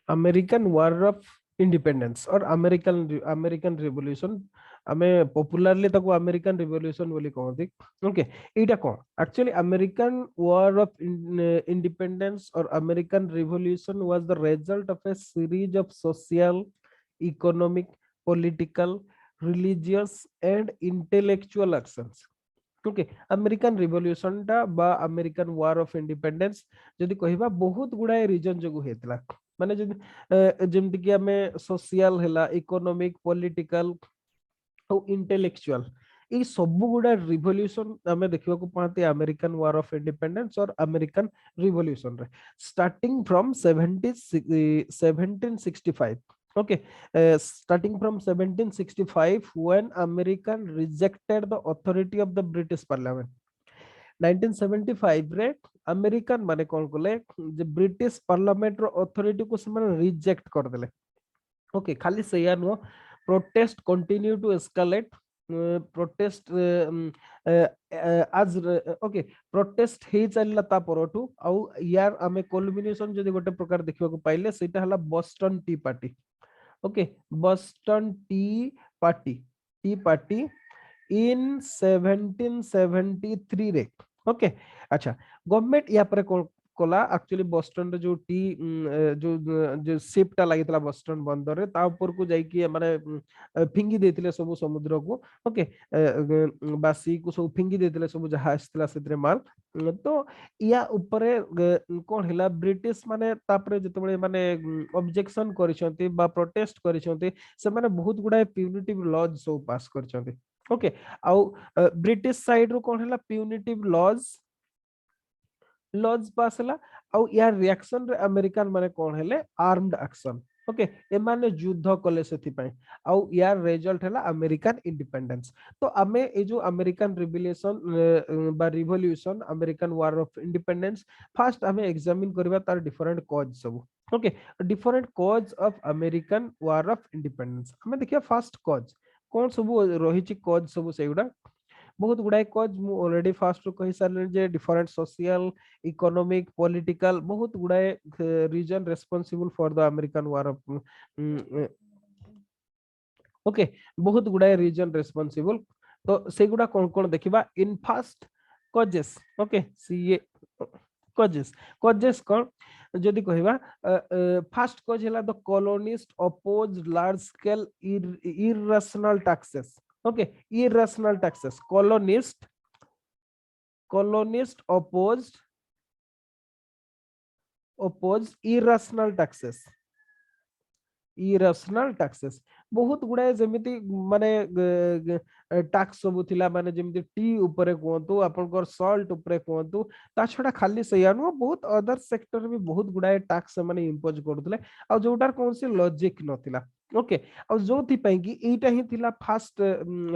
American war of independence और American American revolution आमे popularly ताको अमेरिकन रिवॉल्यूशन बोली कहते। ओके, एटा कौन actually American war of independence और American revolution was the result of a series of social, economic, political, religious and intellectual actions. Okay, American revolution टा बा American war of independence जदि कहिबा बहुत गुडाए reason जगु हेतला। माने जदि जेमति कि हमें सोशल हैला, इकोनॉमिक, पॉलिटिकल और इंटेलेक्चुअल, ये सब गुडा रिवॉल्यूशन हमें देखा पाते अमेरिकन वार ऑफ इंडिपेंडेंस और अमेरिकन रिवॉल्यूशन रे starting from 1765। okay, starting from 1765 when American rejected the authority of the British Parliament। 1975 रे अमेरिकन माने कौन कले जे ब्रिटिश पार्लियामेंट रो अथॉरिटी को से माने रिजेक्ट कर देले। ओके, खाली सेया नो protest continue to escalate. Protest आज ओके प्रोटेस्ट हे चलला ता परठू आउ यार आमे कल्मिनेशन जदि गोटे प्रकार देखिबा को पाइले सेटा हला Boston T party. Okay, Boston T party इन 1773 रे। ओके, अच्छा गवर्नमेंट या पर कोला एक्चुअली बोस्टन रे जो टी जो जो शिप टा लागितला बोस्टन बंदर रे ता ऊपर को जाई कि माने फिंगी देथिले सब समुद्र को। ओके, बासी को सब फिंगी देथिले सब जहाज थिला सेतरे माल। तो या ऊपरे कोन हिला ब्रिटिश माने तापरे जतबळे माने ऑब्जेक्शन करिसंती बा प्रोटेस्ट करिसंती से माने बहुत गुडा प्यूनिटिव लॉज सब पास करिसंती। ओके, आउ ब्रिटिश साइड रो कोन हला प्यूनिटिव लॉज पास हला। आउ यार रिएक्शन रे अमेरिकन माने कोन हेले आर्म्ड एक्शन। ओके, ए माने युद्ध कले सेति पय आउ यार रिजल्ट हला अमेरिकन इंडिपेंडेंस। तो आमे ए जो अमेरिकन रिवोल्यूशन बा revolution American war of independence first आमे एग्जामिन करबा तार डिफरेंट कॉज सब। Okay, different cause of American war of independence हमें देखिया फर्स्ट कॉज कौन सब रही कज सब से बहुत गुड़ाए कज मु ऑलरेडी फास्ट कहि सारे जे डिफरेंट सोशल, इकोनॉमिक, पॉलिटिकल बहुत गुड़ाए reason responsible for the American war of. Okay, बहुत गुड़ाए रीजन रेस्पोंसिबल। तो से गुड़ा कौन कौन देखिबा in first causes. Okay, see causes causes कौन जदि कहिबा फास्ट कज हैला the colonist oppose large scale irrational taxes. Okay, irrational taxes colonist opposed irrational taxes बहुत गुड़ाए जमिति माने टैक्स सब थिला माने जमिति टी ऊपर कोंतु आपनकर सॉल्ट ऊपर कोंतु ता छडा खाली सया नु बहुत अदर सेक्टर भी बहुत गुड़ाए टैक्स माने इंपोज करथले आ जोटार कोनसी लॉजिक नथिला। ओके, आ जोथि पई कि एटा ही थिला फर्स्ट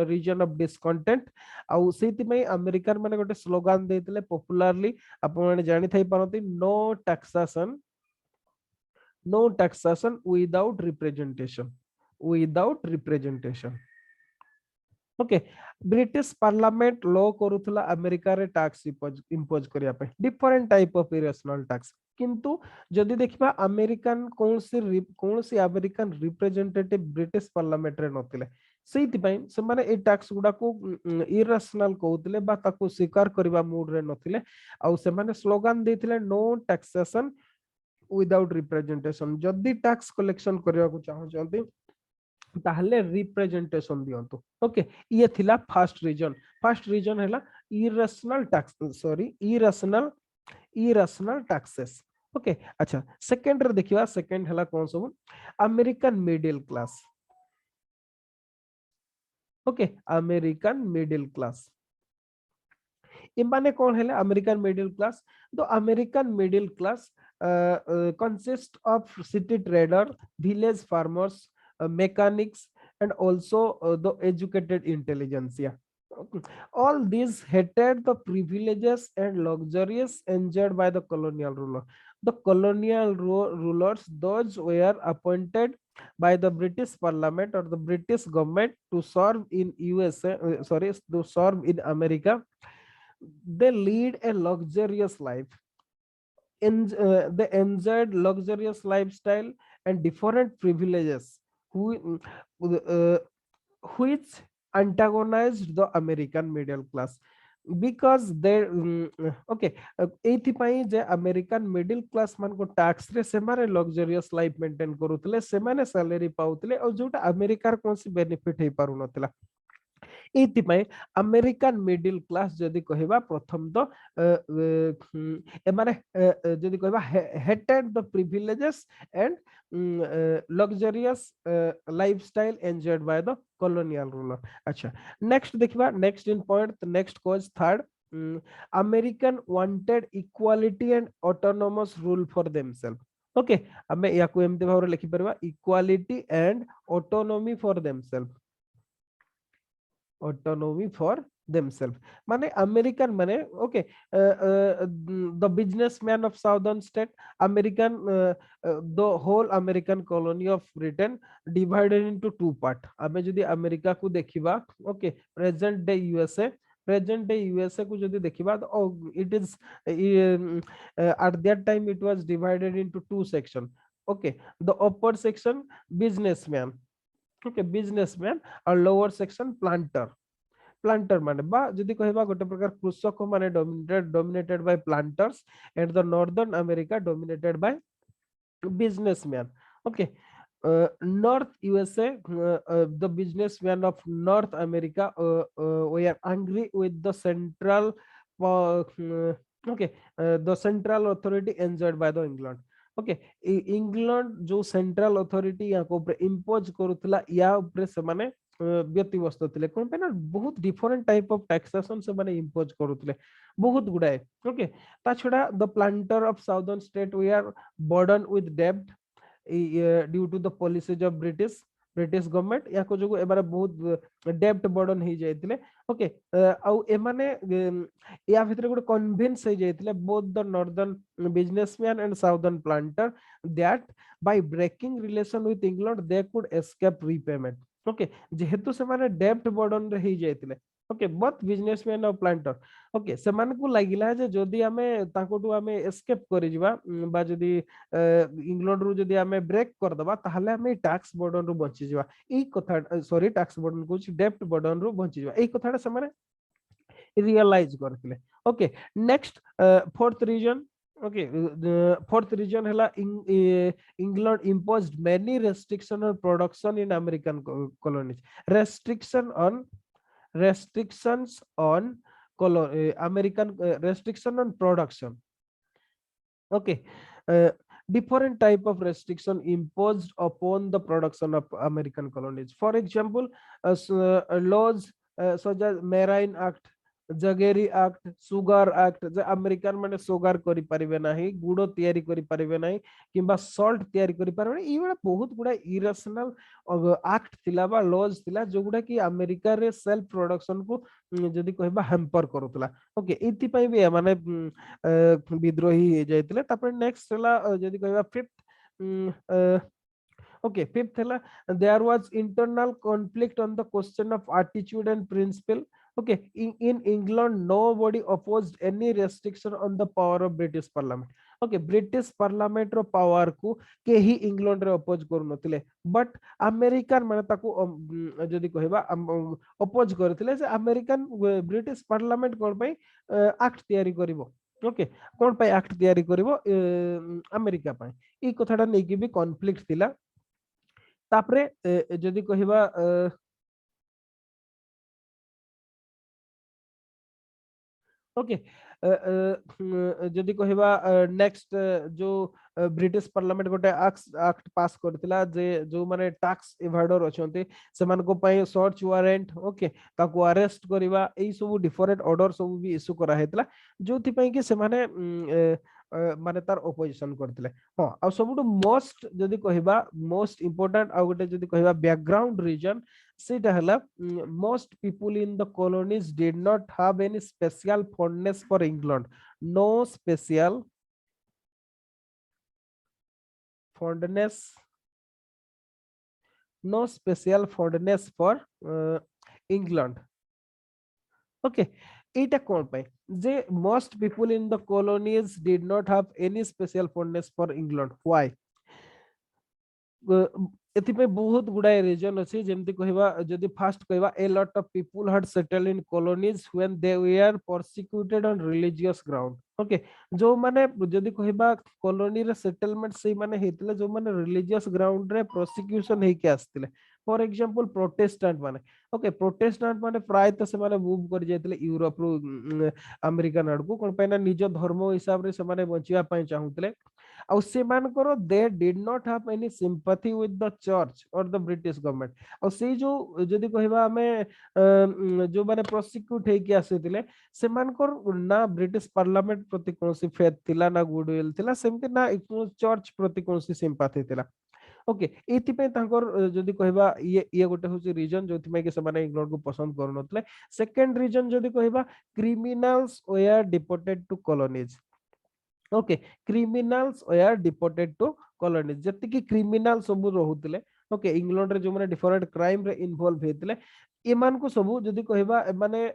रीजन ऑफ डिसकंटेंट आ सेति पई अमेरिकन माने गोटे स्लोगन देथिले पॉपुलरली आपण माने जानि थाई पारती no taxation without representation। Okay, British parliament law करूथला अमेरिका रे टैक्स इंपोज करिया पे different type of irrational tax. किंतु जदि देखिबा अमेरिकन कौन सी अमेरिकन रिप्रेजेंटेटिव ब्रिटिश पार्लियामेंट रे नथिले सेति पई से माने ए टैक्स गुडा को इरेशनल कहउतले बा ताको स्वीकार करबा मूड रे नथिले आ से माने स्लोगन देथिले नो टैक्सेशन विदाउट रिप्रेजेंटेशन। जदि टैक्स कलेक्शन करबा को चाहउचंती ताहले रिप्रेजेंटेशन दियंतु। ओके, ये थिला फर्स्ट रीजन हैला इरेशनल टैक्सेस। ओके, अच्छा सेकंड रे देखिबा सेकंड हैला कोन सब American middle class. Okay, American middle class इमाने कौन है अमेरिकन मिडिल क्लास। तो American middle class consist of city trader, village farmers, mechanics and also the educated intelligentsia। All these hated the privileges and luxuries enjoyed by the colonial ruler। The colonial rulers, those were appointed by the British Parliament or the British government to serve in USA, to serve in America, they lead a luxurious life। they enjoyed luxurious lifestyle and different privileges who, uh, which antagonized the American middle class because they okay एथिपाई जे American middle class मान को tax रे सेमारे luxurious life maintain करूतले सेमाने salary पाउतले और जोटा अमेरिकार कोनसी बेनिफिट हे पारु नतला एथिपाई अमेरिकन मिडिल क्लास जदी कहबा प्रथम तो एमाने जदी कहबा hated the privileges and luxurious lifestyle enjoyed by the colonial ruler. अच्छा next देखिबा next in point the next cause third American wanted equality and autonomous rule for themselves. Okay हमें याकू एमते भाव लिखि परबा equality and autonomy for themselves. autonomy for themselves माने American माने okay the businessman of southern state American the whole American colony of Britain divided into two part हमें जदी America को देखिबा okay present day USA को जदी देखिबा तो it is at that time it was divided into two section okay the upper section businessman okay businessman और lower section planter माने बा जदी कहबा गोटे प्रकार कृषक माने dominated by planters and the northern America dominated by businessmen okay North USA the businessmen of North America were angry with the central okay the central authority enjoyed by the England okay England जो central authority या को ऊपर impose करूतला या ऊपर से माने व्यतिवस्त थिले कोन पे ना बहुत डिफरेंट टाइप ऑफ टैक्सेशन से माने इंपोज करूतले बहुत गुडाए ओके ता छडा the planter of southern state we are burden with डेब्ट due to the policies of British government या को जो एबारे बहुत डेब्ट बर्डन ही जायतिले ओके आ एमाने या भितर गोटे कन्विंस हो जायतिले both the northern businessman and southern planter that by breaking relation with England they could escape repayment okay जेहेतु से माने डेब्ट बर्डन रे ही जायतिले ओके बोथ बिजनेसमैन और प्लांटर ओके से माने को लागिला जे जदी हमें ताकोटू हमें एस्केप करि जिबा बा जदी इंग्लैंड रु जदी हमें ब्रेक कर दबा ताहले हमें टैक्स बर्डन रु बंची जिबा ई कथा सॉरी टैक्स बर्डन को डेब्ट बर्डन रु बंची जिबा ई कथाटा से माने रियलाइज करथिले okay next fourth reason okay the fourth region hela England imposed many restriction on production in American colonies restrictions on American restriction on production okay different type of restriction imposed upon the production of American colonies for example laws such as Marine Act jaggery act sugar act जे American माने sugar करि परिबे नाही गुडो तयारी करि परिबे नाही किबा salt तयारी करि परिबे ई बडा बहुत गुडा इरेशनल एक्ट थिला बा लॉज थिला जो गुडा कि अमेरिका रे सेल्फ प्रोडक्शन को जदी कहबा हैम्पर करतला ओके इति पई बे माने विद्रोही हे जायतिले तापर नेक्स्ट हला जदी कहबा fifth okay fifth hela there was internal conflict on the question of attitude and principle okay in England nobody opposed any restriction on the power of British parliament okay British parliament ro power ku kehi England re oppose kरू नथिले but American माने ताकू जदी कहबा oppose करथिले जे American British parliament कोन पई act तयारी करिवो okay कोन पई act तयारी करिवो America पई ई कथाटा नै कि भी कॉन्फ्लिक्ट थिला तापरे जदी कहबा ओके जदी कहबा नेक्स्ट जो ब्रिटिश पार्लियामेंट गोटे एक्ट पास करथिला जे जो माने टैक्स एवाडर अछंती सेमान को पई सर्च वारंट ओके ताको अरेस्ट करबा एई सब डिफरेंट ऑर्डर सब भी इशू करा हेतला जोथि पई कि से माने माने तार ओपोजिशन करथिले हां आ सबटु मोस्ट जदी कहबा मोस्ट इंपोर्टेंट आ गोटे जदी कहबा बैकग्राउंड रीजन सेटा हला most people in the colonies did not have any special fondness for England no special fondness for England okay एटा कोन पे जे most people in the colonies did not have any special fondness for England. Why? एथिपे बहुत गुडाए reason अछि जेमति कहबा जदि fast कहबा a lot of people had settled in colonies when they were persecuted on religious ground. Okay जो माने जदि कहबा colony रे सेटलमेंट से माने हेतले जो माने रिलीजियस ग्राउंड रे प्रोसिक्यूशन हे के आस्तिले फॉर एग्जांपल प्रोटेस्टेंट माने ओके प्रोटेस्टेंट माने प्राय तो से माने मूव कर जायतिले यूरोप रु अमेरिकन आडको कोन पैना निज धर्म हिसाब रे से माने बचिया पय चाहुतले ଆଉ ସେମାନଙ୍କର they did not have any sympathy with the church or the British government ଆଉ ସେଇ ଯୋଉ ଯଦି କହିବା ଆମେ ଯୋଉମାନେ ପ୍ରସିକ୍ୟୁଟ ହେଇକି ଆସିଥିଲେ ସେମାନଙ୍କର ନା ବ୍ରିଟିଶ ପାର୍ଲାମେଣ୍ଟ ପ୍ରତି କୌଣସି ଫେଥ ଥିଲା ନା ଗୁଡୱିଲ୍ ଥିଲା ସେମିତି ନା ଚର୍ଚ୍ଚ ପ୍ରତି କୌଣସି ସିମ୍ପାଥି ଥିଲା ओके एथिपाई तांकर जदि कहबा ये गोटे होची रीजन जोथिमे कि ସେମାନେ इंग्लैंड को पसंद करनथले सेकंड रीजन जदि कहबा criminals were deported to colonies okay criminals were deported to colonies जति कि क्रिमिनल सब रहुतले ओके इंग्लैंड रे जो माने डिफरेंट क्राइम रे इन्वॉल्व हेतले एमान को सब जदि कहबा माने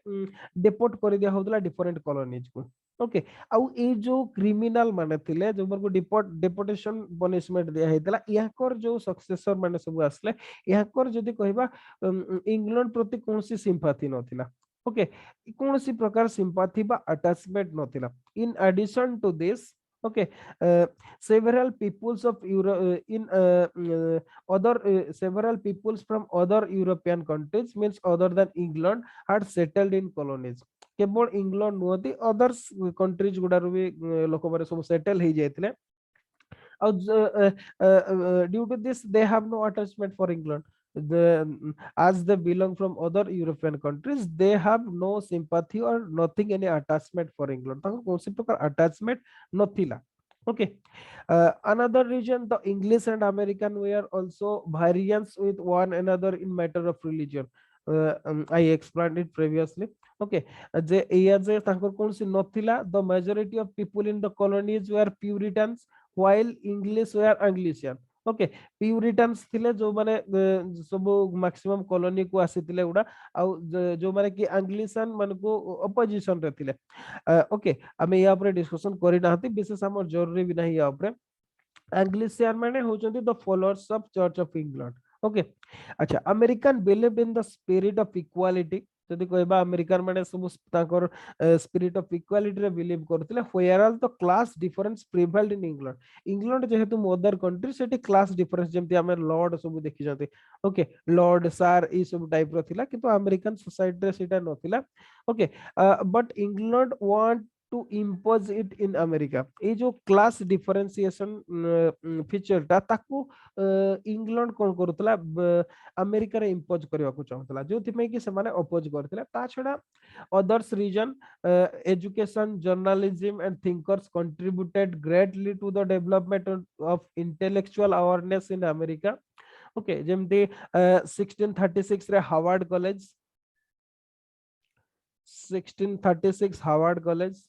डिपोर्ट कर दिया होतला डिफरेंट कॉलोनीज को ओके आउ ए जो क्रिमिनल माने थिले जो को डिपोर्टेशन पनिशमेंट दिया हेतला याकर जो सक्सेसर माने सब आसले याकर जदि कहबा इंग्लैंड प्रति कोनसी सिंपैथी नथिला ओके कोनसी प्रकार सिंपैथी बा attachment नथिला in addition to this okay several peoples of several peoples from other European countries means other than England had settled in colonies केवल इंग्लैंड नुहति अदर्स कंट्रीज गुडारू भी लोक माने सब सेटल हो जाइथिले due to this they have no attachment for England as they belong from other European countries they have no sympathy or nothing any attachment for England ताको कोनसी प्रकार attachment नथिला okay another reason the English and American were also variants with one another in matter of religion I explained it previously okay जे एया जे तांकर कोनसी नथिला the majority of people in the colonies were Puritans while English were Anglican okay Puritans थिले जो माने सब maximum colony को आसीतिले उडा आ जो माने कि एंग्लिशन मन को अपोजिशन रे थिले ओके हमें या ऊपर डिस्कशन करि नाहती विशेष हमर जरूरी भी नहीं या ऊपर एंग्लिशियन माने होचंती the followers of church of England okay अच्छा American believe in the spirit of equality जदि कहबा अमेरिकन माने सब ताकर स्पिरिट ऑफ इक्वालिटी रे बिलीव करथिले whereas the class difference prevailed in England England जेहेतु मदर कंट्री सेठी क्लास डिफरेंस जेमति हमें लॉर्ड सब देखि जते ओके लॉर्ड सर ई सब टाइप रो थिला किंतु अमेरिकन सोसाइटी रे सेटा नथिला okay but England want to impose it in America ये जो क्लास डिफरेंशिएशन फीचर टा ताकू इंग्लैंड कोन करथला अमेरिका रे इम्पोज करबा को चाहतला जोथि में कि से माने अपोज करथला ता छडा others reason education journalism and thinkers contributed greatly to the development of intellectual awareness in America okay जेमति 1636 रे Harvard college 1636 Harvard college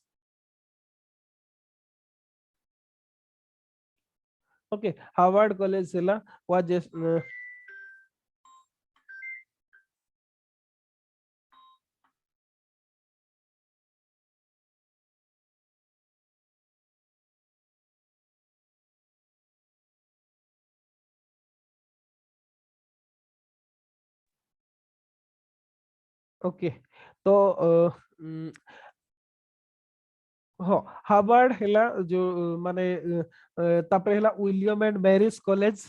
okay Harvard college सेला was just ओके तो हाँ हार्वर्ड हेला जो माने तापर हेला William and Mary's college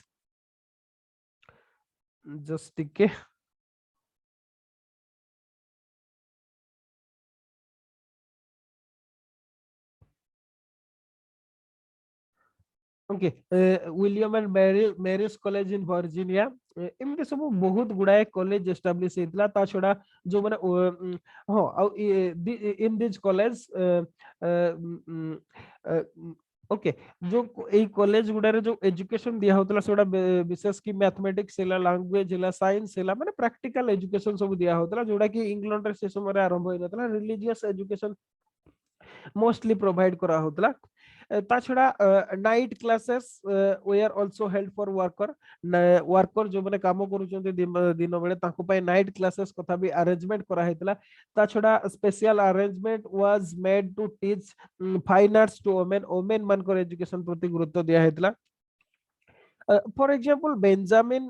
just टिके okay William and Mary's college in Virginia एमते सब बहुत गुडाए कॉलेज एस्टैब्लिश हेतला ता छोडा जो माने हां आ इन दिस कॉलेज ओके जो ए कॉलेज गुडारे जो एजुकेशन दिया होतला सोडा विशेष की मैथमेटिक्स हेला लैंग्वेज हेला साइंस हेला माने प्रैक्टिकल एजुकेशन सब दिया होतला जोडा कि इंग्लैंड रे से समय आरंभ होइनतला रिलीजियस एजुकेशन मोस्टली प्रोवाइड करा होतला ता छड़ा night classes were also held for worker worker जो माने काम करूचंते दिन बेले ताको पय नाइट क्लासेस कथा भी अरेंजमेंट करा हेतला ता छड़ा special arrangement was made to teach fine arts to women women मान को एजुकेशन प्रति गुरुत्व दिया हेतला for example, Benjamin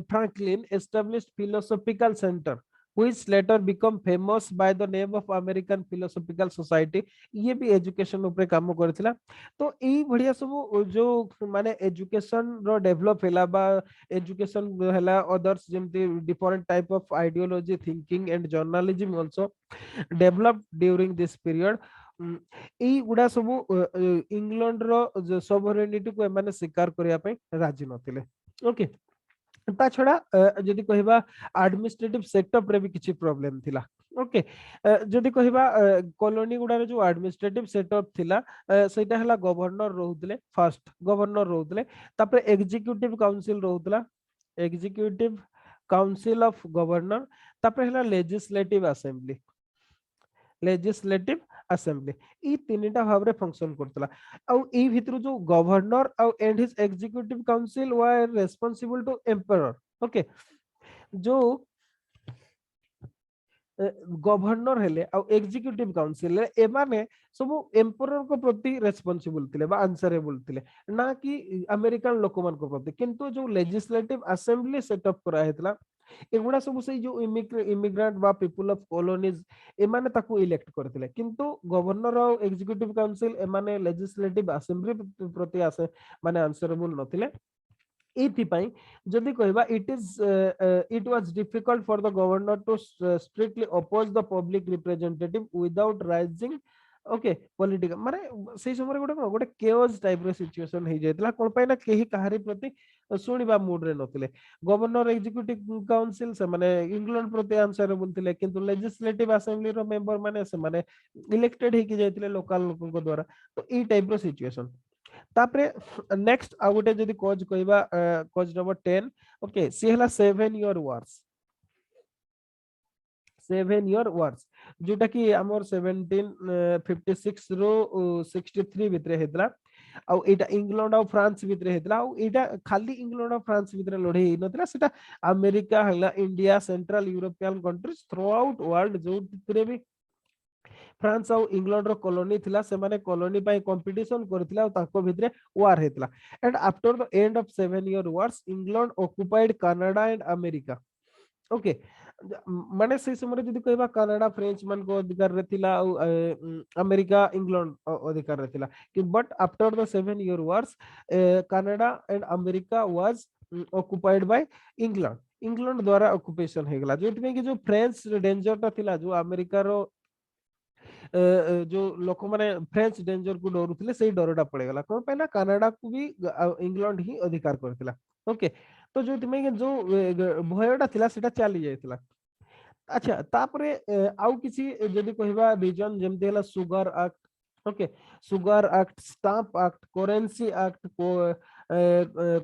Franklin established philosophical center, which later become famous by the name of American Philosophical Society. ये भी एजुकेशन ऊपर काम करथिला तो एई बढ़िया सब जो माने एजुकेशन रो डेवलप हैला बा एजुकेशन हैला अदर्स जेमती different type of ideology thinking and journalism also develop during this period एई गुडा सब इंग्लैंड रो सोवरेनिटी को एमाने स्वीकार करिया पे राजी नथिले ओके ता छड़ा जदि कहबा एडमिनिस्ट्रेटिव सेटअप रे भी किछि प्रॉब्लम थिला ओके जदि कहबा कॉलोनी गुडा रे जो एडमिनिस्ट्रेटिव सेटअप थिला सेटा हला गवर्नर रहउतले फर्स्ट गवर्नर रहउतले तापर एग्जीक्यूटिव काउंसिल रहउतला एग्जीक्यूटिव काउंसिल ऑफ गवर्नर तापर हला लेजिस्लेटिव असेंबली लेजिस्लेटिव असेंबली ई तीनटा भाबरे फंक्शन करतला आ ई भितर जो गवर्नर आ and his executive council were responsible to emperor okay जो गवर्नर हेले आ एग्जीक्यूटिव काउंसिल ए माने सब एम्परर को प्रति रेस्पोंसिबल थिले बा आंसरेबल थिले ना कि अमेरिकन लोक मान को प्रति किंतु जो लेजिस्लेटिव असेंबली सेटअप करा हेतला एगुडा सब से जो इमिग्रेंट बा पीपल ऑफ कॉलोनीज एमाने ताकू इलेक्ट करथिले किंतु गवर्नर और एग्जीक्यूटिव काउंसिल एमाने लेजिस्लेटिव असेंबली प्रति आसे माने आंसरेबल नथिले एथिपाई जदि कहबा it was difficult for the governor to strictly oppose the public representative without raising okay political माने से समय गोटे केओस टाइप रो सिचुएशन हे जायतला कोन पाई ना केही कहारी प्रति सुनिबा मूड रे नथिले गवर्नर एग्जीक्यूटिव काउंसिल से माने इंग्लैंड प्रति आंसरेबल थिले किंतु लेजिस्लेटिव असेंबली रो मेंबर माने से माने इलेक्टेड हे कि जायतले लोकल लोकन द्वारा तो ई टाइप रो सिचुएशन तापरे नेक्स्ट आ गोटे जदि कॉज कहबा कॉज नंबर 10 ओके सी हला 7 ईयर वार्स 7 ईयर वार्स जोटा कि हमर 1756 रो 63 भितरे हेतला आ एटा इंग्लैंड और फ्रांस भितरे हेतला आ एटा खाली इंग्लैंड और फ्रांस भितरे लड़े हे नतला सेटा अमेरिका हला India central European countries through out world जो भितरे भी फ्रांस और इंग्लैंड रो कॉलोनी थिला से माने कॉलोनी पाई कंपटीशन करथिला और ताको भितरे वार हेतला and after the end of 7 year wars England occupied Canada and America okay माने से समय जदि कहबा कनाडा फ्रेंच मन को अधिकार रथिला अमेरिका इंग्लैंड अधिकार रथिला कि but after the 7 year wars Canada and America was occupied by England England द्वारा ऑक्युपेशन हे गला जोति में कि जो फ्रेंच डेंजर ता थिला जो अमेरिका रो जो लोक माने फ्रेंच डेंजर को डरुथिले सेही डरडा पड़े गला कोन पे ना कनाडा को भी इंग्लैंड ही अधिकार करथिला ओके तो जो में जो भयटा थिला सेटा चली जायतिला अच्छा तापरे आउ किसी जदि कहबा रीजन जेमते हला sugar act okay sugar act stamp act currency act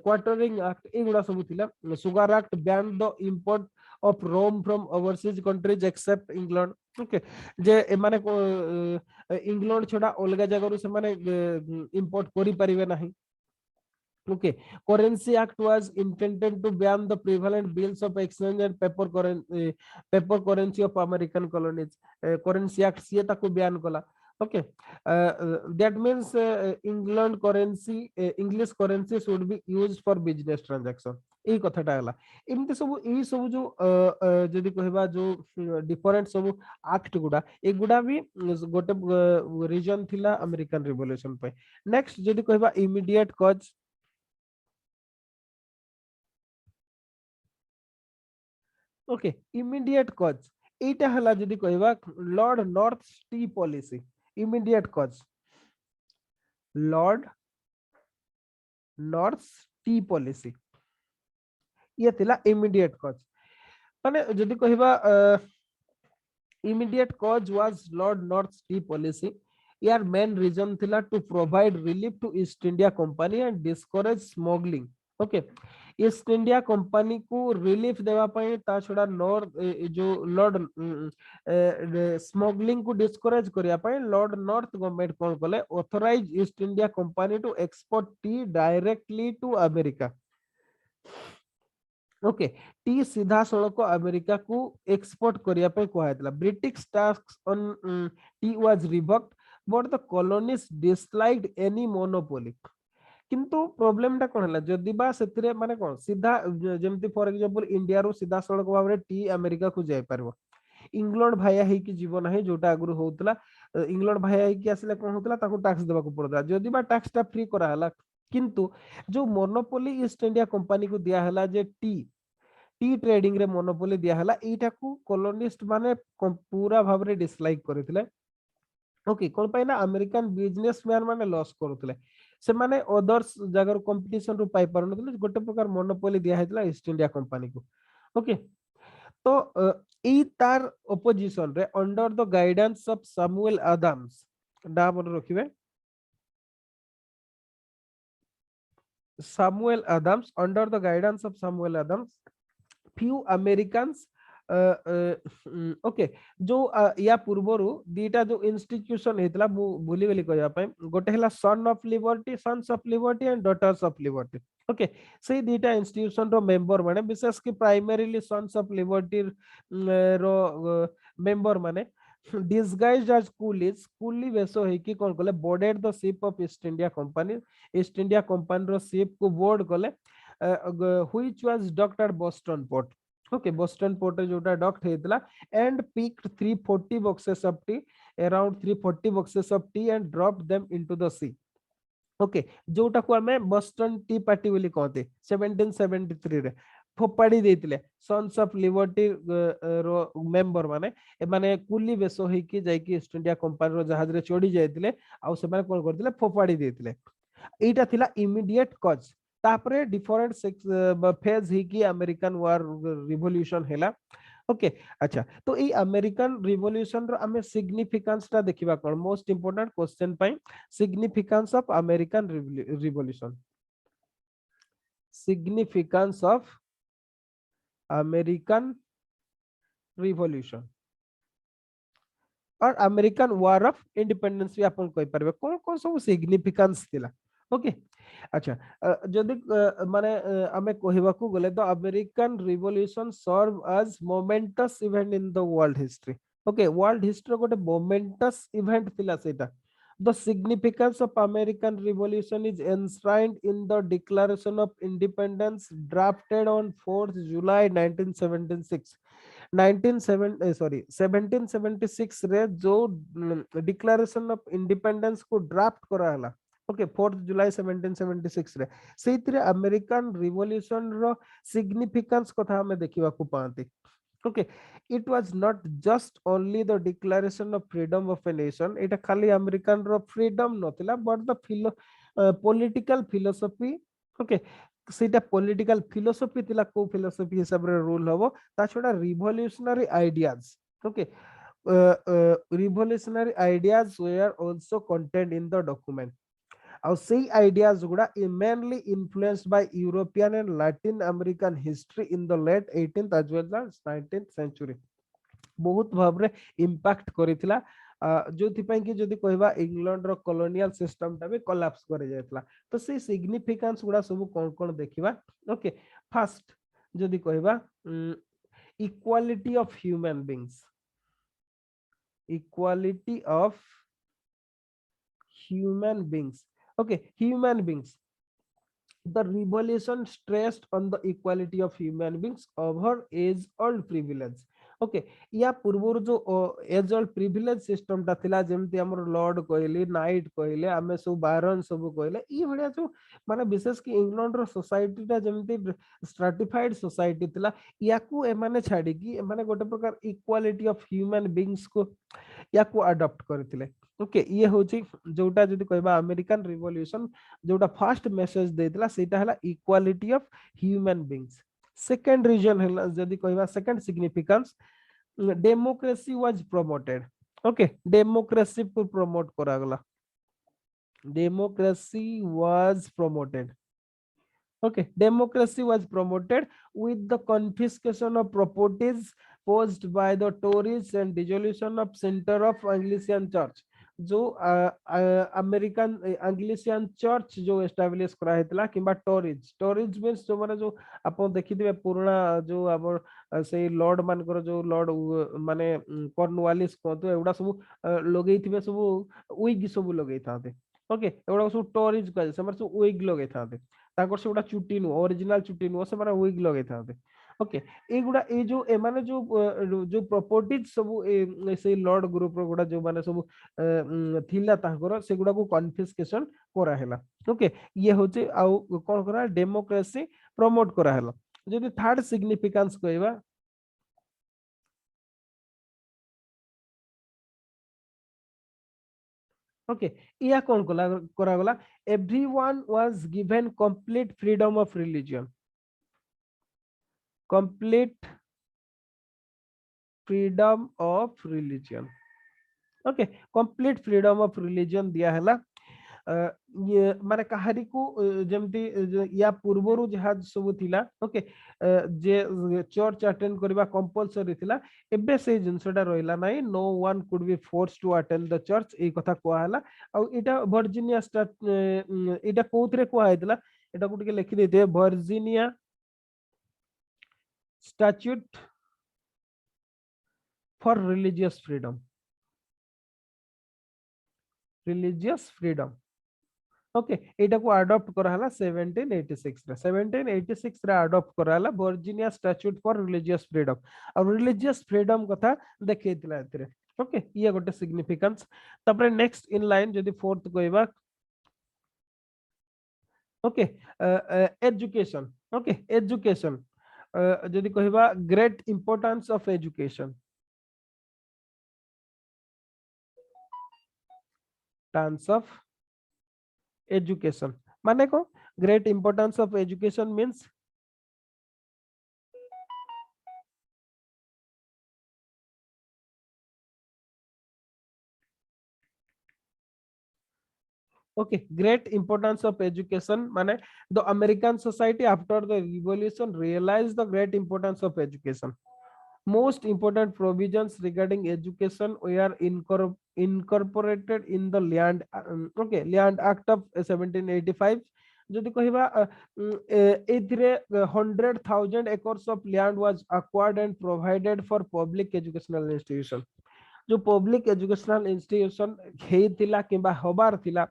quartering act एगुडा सब थिला sugar act ban the import of rum from overseas countries except England okay जे माने इंग्लैंड छोड़ा अलग जगह से माने इंपोर्ट करि परिबे नाही okay currency act was intended to ban the prevalent bills of exchange and paper currency of american colonies currency act siye taku ban kala okay that means england currency english currency should be used for business transaction এই কথাটা হলা এমতি সব এই সব जो যদি কহিবা जो different সব আক্ট গুডা এগুডা भी গোটে রিজন থিলা আমেরিকান রিভলিউশন পই নেক্সট যদি কহিবা immediate cause okay immediate cause एटा हला जदी कहबा lord North tea policy immediate cause lord North tea policy ये थिला इमीडिएट कॉज माने जदी कहबा immediate cause was lord North tea policy यार मेन रीजन थिला to provide relief to East India company and discourage smuggling okay East India company को relief देवा पई ता छडा नॉर्थ जो लॉर्ड स्मगलिंग को डिस्करेज करिया पई लॉर्ड नॉर्थ गवर्नमेंट कोन कले authorise East India company to export tea directly to America. Okay tea सीधा सड़क अमेरिका को एक्सपोर्ट करिया पे कहला। British tax on tea was revoked but the colonies disliked any monopoly. किंतु प्रॉब्लम टा कोन हला जदी बा सेतिरे माने कोन सीधा जेमति फॉर एग्जांपल इंडिया रो सीधा सड़क भाबरे टी अमेरिका को जाय परबो। इंग्लैंड भाया ही कि जीवन है जोटा आगुर होतला इंग्लैंड भाया ही कि आसले कोन होतला ताको टैक्स देबा को पड़दा जदी बा टैक्स टा फ्री करा हला। किंतु जो मोनोपोली ईस्ट इंडिया कंपनी को दिया हला जे टी ट्रेडिंग रे मोनोपोली दिया हला एटा को कॉलोनिस्ट माने पूरा भाबरे डिसलाइक करथिले। ओके कोन पाई ना अमेरिकन बिजनेसमैन माने लॉस करथिले से माने अदर्स जगर कंपटीशन रु पाई परनथिले गोटे प्रकार मोनोपोली दिया हेतला ईस्ट इंडिया कंपनी को। ओके तो ई तार ऑपोजिशन रे under the guidance of Samuel Adams डा मन रखिबे Samuel Adams under the guidance of Samuel Adams few Americans okay जो या पूर्वरु दीटा जो इंस्टीट्यूशन हेतला भूली गली कहया पय गोटे हला son of liberty sons of liberty and daughters of liberty. Okay से दीटा इंस्टीट्यूशन रो मेंबर माने विशेष कि प्राइमरीली सन्स ऑफ लिबर्टी रो मेंबर माने disguised as coolies कूली वेसो है कि कोन कले boarded the ship of East India company East India company रो शिप को बोर्ड कले which was docked at Boston port. Okay, Boston port जोटा docked हेतला and picked 340 boxes of tea, around 340 boxes of tea and dropped them into the sea. Okay जोटा को हमें Boston T party बोली कहते 1773 रे फोपाड़ी देतिले सन्स ऑफ लिबर्टी रो मेंबर माने ए माने कुली बेसो है कि जाय कि ईस्ट इंडिया कंपनी रो जहाज रे चढ़ी जायतिले आ से माने कोन करतिले फोपाड़ी देतिले। एटा थिला इमीडिएट कॉज तापरे डिफरेंट फेज ही कि अमेरिकन वार रिवॉल्यूशन हेला। ओके अच्छा तो ई अमेरिकन रिवॉल्यूशन रो हमें सिग्निफिकेंस ता देखिबा कोन मोस्ट इंपोर्टेंट क्वेश्चन पई significance of American revolution significance of American revolution और अमेरिकन वार ऑफ इंडिपेंडेंस भी अपन कहि परबे कोन कोन सब सिग्निफिकेंस थिला। ओके अच्छा जदि माने हमें कहबा को गले तो American revolution serve as momentous event in the world history. Okay world history गोटे मोमेंटस इवेंट थिला सेटा। The significance of American Revolution is enshrined in the Declaration of Independence drafted on 4th July 1976 1776 रे जो declaration of independence को draft करा हला। Okay 4th जुलाई 1776 रे सेतिरे अमेरिकन रिवॉल्यूशन रो सिग्निफिकेंस कथा हमें देखिबा को पांती। Okay it was not just only the declaration of freedom of a nation এটা খালি আমেরিকান रो फ्रीडम নথিলা but the political philosophy। Okay সেটা পলিটিক্যাল ফিলোসফি তিলা কো ফিলোসফি হিসাবে রুল হবো তা ছড়া revolutionary ideas. Okay revolutionary ideas were also contained in the document और सही आइडियाज गुड़ा mainly influenced by European and Latin American history in the late 18th as well as 19th century बहुत भाबरे impact करितला जोथि पई कि जदि कहबा इंग्लैंड रो colonial system टा भी कोलैप्स करे जायतला तो से सिग्निफिकेंस गुड़ा सब कोन कोन देखिबा। ओके फर्स्ट जदि कहबा equality of human beings equality of human beings। Okay human beings the revolution stressed on the equality of human beings over age old privilege। Okay या पूर्व जो एज ओल्ड प्रिविलेज सिस्टम ता थिला जेमति हमर Lord कहले night कहले हमें सब बारन सब कहले ई भडिया जो माने विशेष कि इंग्लैंड रो सोसाइटी ता जेमति स्ट्रैटिफाइड सोसाइटी थिला याकू ए माने छाडी कि माने गोटे प्रकार इक्वालिटी ऑफ ह्यूमन बीइंग्स को याकू अडॉप्ट करथिले। ओके ये होची जोटा जदि कहबा अमेरिकन रिवॉल्यूशन जोटा फर्स्ट मेसेज देतला सेटा हला equality of human beings. Second reason हला जदि कहबा second significance democracy was promoted. Okay democracy को प्रमोट करा गला democracy was promoted. Okay, democracy was promoted with the confiscation of properties posed by the Tories and dissolution of Center of Anglican Church. जो American एंग्लिशियन church जो establish करा हेतला किबा Tories means जो माने जो आपण देखिथिबे पुराना जो हमर से लॉर्ड मानकर जो लॉर्ड माने कॉर्नवालिस कहतो एवडा सब लगेइथिबे सब उइग सब लगेइ थाते ओके एवडा सब टोरीज कहे समर सब उइग लगेइ थाते ताकर से गुडा चुट्टी नु ओरिजिनल चुट्टी नु से माने उइग लगेइ थाते ओके एगुडा ए जो एमाने जो प्रॉपर्टीज सब से लॉर्ड ग्रुप रो गुडा जो माने सब थिला ताकर सेगुडा को कन्फिस्केशन करा हैला ओके ये होचे आउ कोन करा डेमोक्रेसी प्रमोट करा हैला जदि थर्ड सिग्निफिकेंस कहबा ओके या कोन करा गला everyone was given complete freedom of religion complete freedom of religion okay complete freedom of religion दिया हैला ये माने कहारी को जेमती या पूर्वरु जहा सब थिला ओके जे चर्च अटेंड करबा कंपलसरी थिला एबे से जिंसटा रहिला नाही no one could be forced to attend the church ए कथा कोआ हला आ एटा वर्जिनिया स्टार्ट एटा कोथरे कोआ हैतला एटा को टिके लिखि देते Virginia statute for religious freedom okay एटा को अडॉप्ट करा हला 1786 रे 1786 रे अडॉप्ट करा हला Virginia statute for religious freedom और रिलीजियस फ्रीडम कथा देखैतला एतरे ओके ये गोटे सिग्निफिकेंस तपरे नेक्स्ट इन लाइन जदी फोर्थ कहबा ओके एजुकेशन ओके एजुकेशन जदि कहबा great importance of education terms of education माने को great importance of education means okay great importance of education mane the American society after the revolution realized the great importance of education most important provisions regarding education were incorporated in the land okay land act of 1785 যদি কহিবা এথিরে 100,000 acres of land was acquired and provided for public educational institution जो public educational institution हेतिला किबा हबार थिला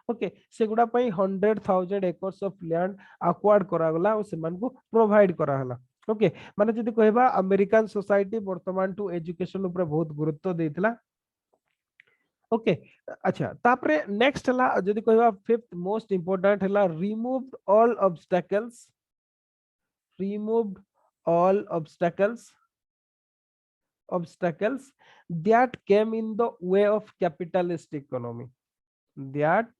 okay सेगुडा पई 100,000 acres of land acquired करा गला और सेमान को provide करा हला ओके माने जदी कहबा अमेरिकन सोसाइटी वर्तमान टू एजुकेशन ऊपर बहुत गुरुत्व देथिला ओके अच्छा तापरे नेक्स्ट हला जदी कहबा फिफ्थ मोस्ट इंपोर्टेंट हला removed all obstacles that came in the way of capitalist economy that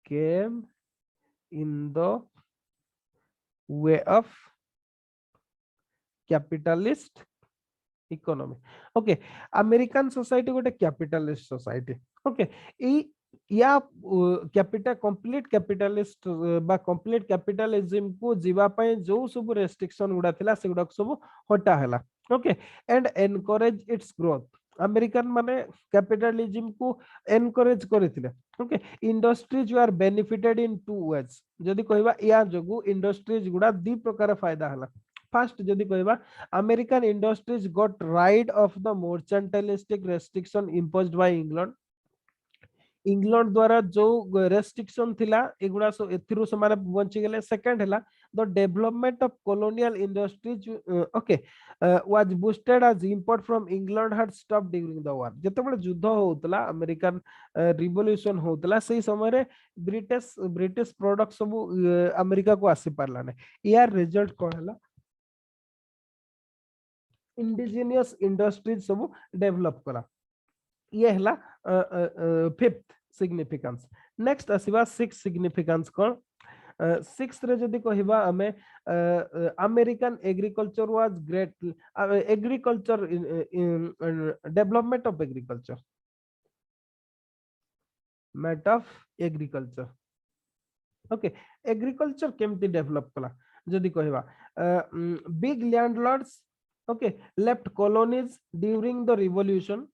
came in the way of capitalist economy okay American society गोटे capitalist society okay या कैपिटल कंप्लीट कैपिटलिस्ट बा complete capitalism को जीवा पय जो सब restriction गुडा थिला से गुडा सब हटा हला okay and encourage its growth American माने कैपिटलिज्म को एनकरेज करथिले okay industries are benefited in two ways जदी कहबा या जगु इंडस्ट्रीज गुडा दी प्रकार फायदा हला फर्स्ट जदी कहबा American industries got rid of the mercantilistic restriction imposed by England द्वारा जो रेस्ट्रिक्शन थिला एगुडा सो एथिरु समाने बंची गेले सेकंड हला the development of colonial industries okay was boosted as import from England had stopped during the war जेतेबेले युद्ध होतला American revolution होतला सेही समय रे ब्रिटिश प्रोडक्ट सब अमेरिका को आसी पारला ने यार रिजल्ट कोन हला इंडिजिनियस इंडस्ट्रीज सब डेवलप करा ये हला फिफ्थ सिग्निफिकेंस नेक्स्ट आसीबा सिक्स सिग्निफिकेंस कोन सिक्स रे जदी कहबा हमें American agriculture was great agriculture development of agriculture okay agriculture केमती डेवलप कला जदि कहबा big landlords okay left colonies during the revolution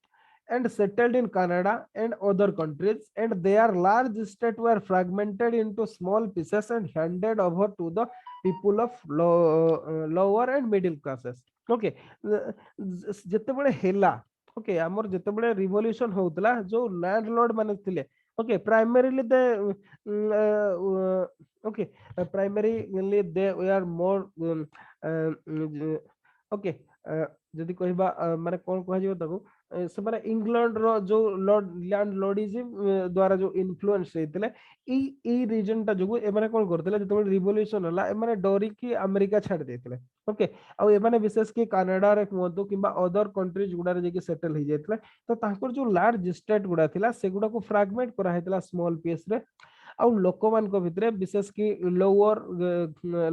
and settled in Canada and other countries, and their large estate were fragmented into small pieces and handed over to the people of lower and middle classes. Okay, ଯେତେବେଳେ ହେଲା okay आमर ଯେତେବେଳେ revolution होतला जो landlord माने थिले okay primarily they okay primarily they were more okay जदि कहबा माने कोन कहै जिवो ताको ସେମାନେ ଇଂଲଣ୍ଡର ଯୋଉ ଲ୍ୟାଣ୍ଡ ଲର୍ଡିଜିମ ଦ୍ୱାରା ଯୋଉ ଇନଫ୍ଲୁଏନ୍ସ ହେଇଥିଲେ ଏଇ ରିଜନ ଟା ଯୋଗୁ ଏମାନେ କଣ କରୁଥିଲେ ଯେତେବେଳେ ରିଭଲ୍ୟୁସନ ହେଲା ଏମାନେ ଡରିକି ଆମେରିକା ଛାଡି ଦେଇଥିଲେ ଓକେ ଆଉ ଏମାନେ ବିଶେଷ କି କାନାଡାରେ କୁହନ୍ତୁ କିମ୍ବା ଅଦର କଣ୍ଟ୍ରିଜ ଗୁଡାରେ ଯାଇକି ସେଟଲ ହେଇଯାଇଥିଲେ ତ ତାଙ୍କର ଯୋଉ ଲାର୍ଜ ଷ୍ଟେଟ ଗୁଡା ଥିଲା ସେଗୁଡାକୁ ଫ୍ରାଗମେଣ୍ଟ କରାହେଇଥିଲା ସ୍ମଲ ପିସ୍ ରେ ଆଉ ଲୋକମାନଙ୍କ ଭିତରେ ବିଶେଷ କି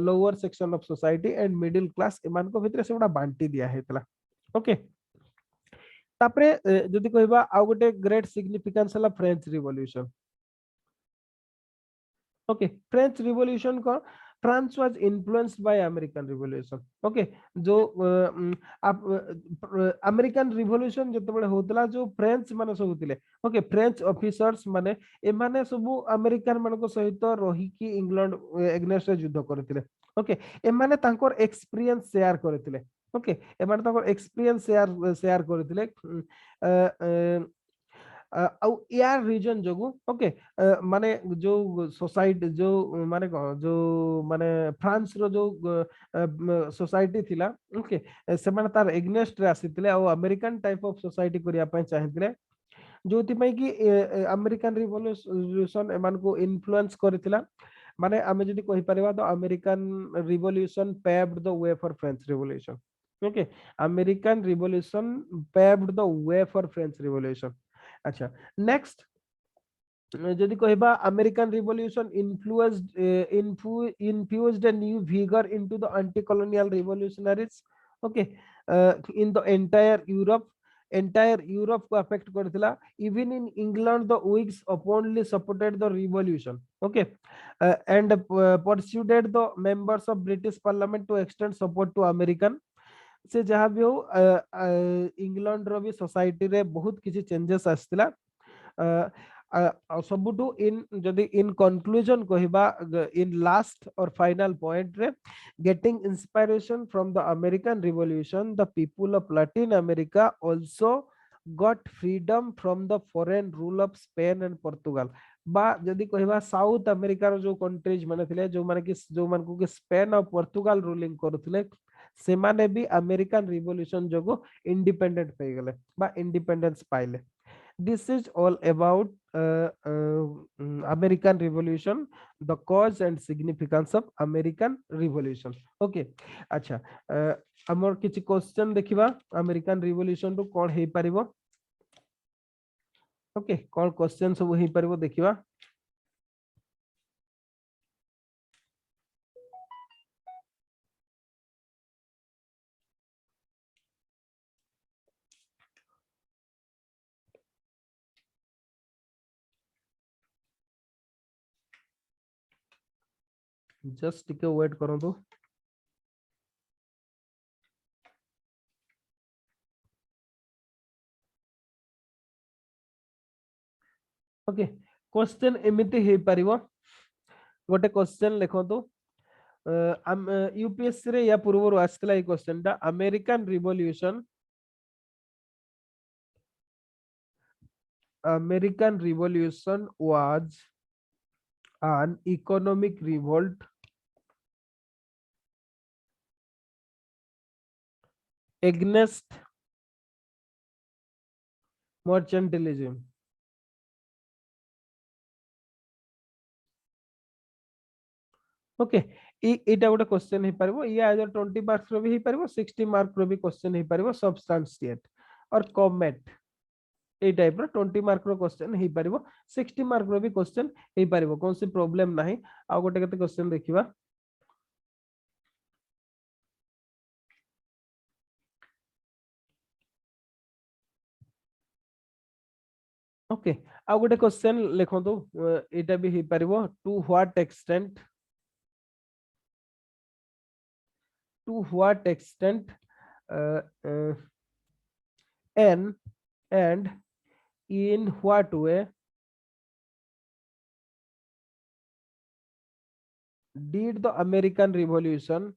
lower section of society and middle class एମାନଙ୍କ ଭିତରେ ସେଗୁଡା ବାଣ୍ଟି ଦିଆ ହେଇଥିଲା ओके तापरे जदि कहबा आउ गोटे ग्रेट सिग्निफिकेंस हला French revolution okay French revolution को France was influenced by American revolution okay जो अमेरिकन रिवॉल्यूशन जतबेले होतला जो फ्रेंच माने सब थिले ओके फ्रेंच ऑफिसर्स माने ए माने सब अमेरिकन मानको सहित रही कि इंग्लैंड एग्नेस्ट युद्ध करथिले ओके ए माने तांकर एक्सपीरियंस शेयर करथिले ओके ए माने तांकर एक्सपीरियंस शेयर करथिले आउ यार रीजन जोगु ओके माने जो सोसाइटी जो माने जो माने फ्रांस रो जो सोसाइटी थिला ओके से माने तार एग्नेस्ट रे आसीतिले आ अमेरिकन टाइप ऑफ सोसाइटी करिया पय चाहितिले जोति पय कि अमेरिकन रिवॉल्यूशन एमान को इन्फ्लुएंस करथिला माने आमे जदि कहि परिबा तो American revolution paved the way for French revolution okay American revolution paved the way for French revolution अच्छा नेक्स्ट जदि कहबा American revolution infused a new vigor into the anti-colonial revolutionaries okay in the entire Europe को affect करथिला even in England the Whigs openly supported the revolution okay and persuaded the members of British Parliament to extend support to American से जहाँ भी हो England रो भी society रे बहुत किसी changes आस्तिला सबुठु इन जदि इन कंक्लूजन कहबा इन लास्ट और फाइनल पॉइंट रे getting inspiration from the American revolution the people of Latin America also got freedom from the foreign rule of Spain and Portugal बा जदि कहबा साउथ अमेरिका रो जो कंट्रीज माने थिले जो माने कि जो मानको कि स्पेन और पोर्तुगाल रूलिंग करथिले से माने भी अमेरिकन रिवॉल्यूशन जोगो इंडिपेंडेंट पे गेले बा इंडिपेंडेंस पाइले this is all about American Revolution, the cause and significance of American Revolution. Okay, अच्छा हमर किछि क्वेश्चन देखिबा अमेरिकन रिवॉल्यूशन रो कोन हे परिबो ओके कोन क्वेश्चन सब हे परिबो देखिबा जस्ट टिके वेट करंतु ओके क्वेश्चन एमिति हे परिबो गोटे क्वेश्चन लिखंतु यूपीएससी रे या पूर्व आसला ए क्वेश्चन टा American Revolution was an economic revolt against mercantilism. Okay एटा गोटे क्वेश्चन हे परबो या 20 मार्क्स रो भी हे परबो 60 मार्क रो भी क्वेश्चन हे परबो सबस्टांशिएट और कॉमेट ए टाइप रो 20 मार्क रो क्वेश्चन हे परबो 60 मार्क रो भी क्वेश्चन हे परबो कोन से प्रॉब्लम नाही आ गोटे कते क्वेश्चन देखिबा ओके आ गोटे क्वेश्चन लिखंतु एटा भी हे परिबो to what extent n and in what way did the American Revolution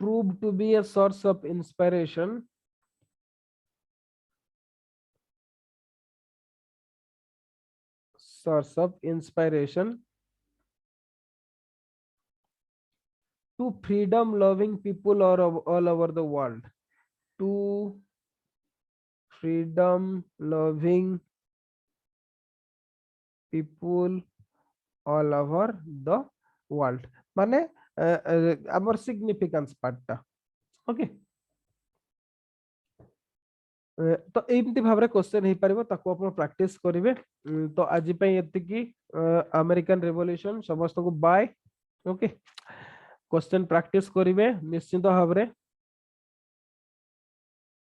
prove to be a source of inspiration to freedom loving people all over the world, to freedom loving people all over the world माने आमर significance part टा okay तो एमती भाबरे question हे परिबो ताको आपण practice करिवे तो आज पई एतिकी अमेरिकन रिवॉल्यूशन समस्त को बाय ओके क्वेश्चन प्रैक्टिस करिवे निश्चित भाबरे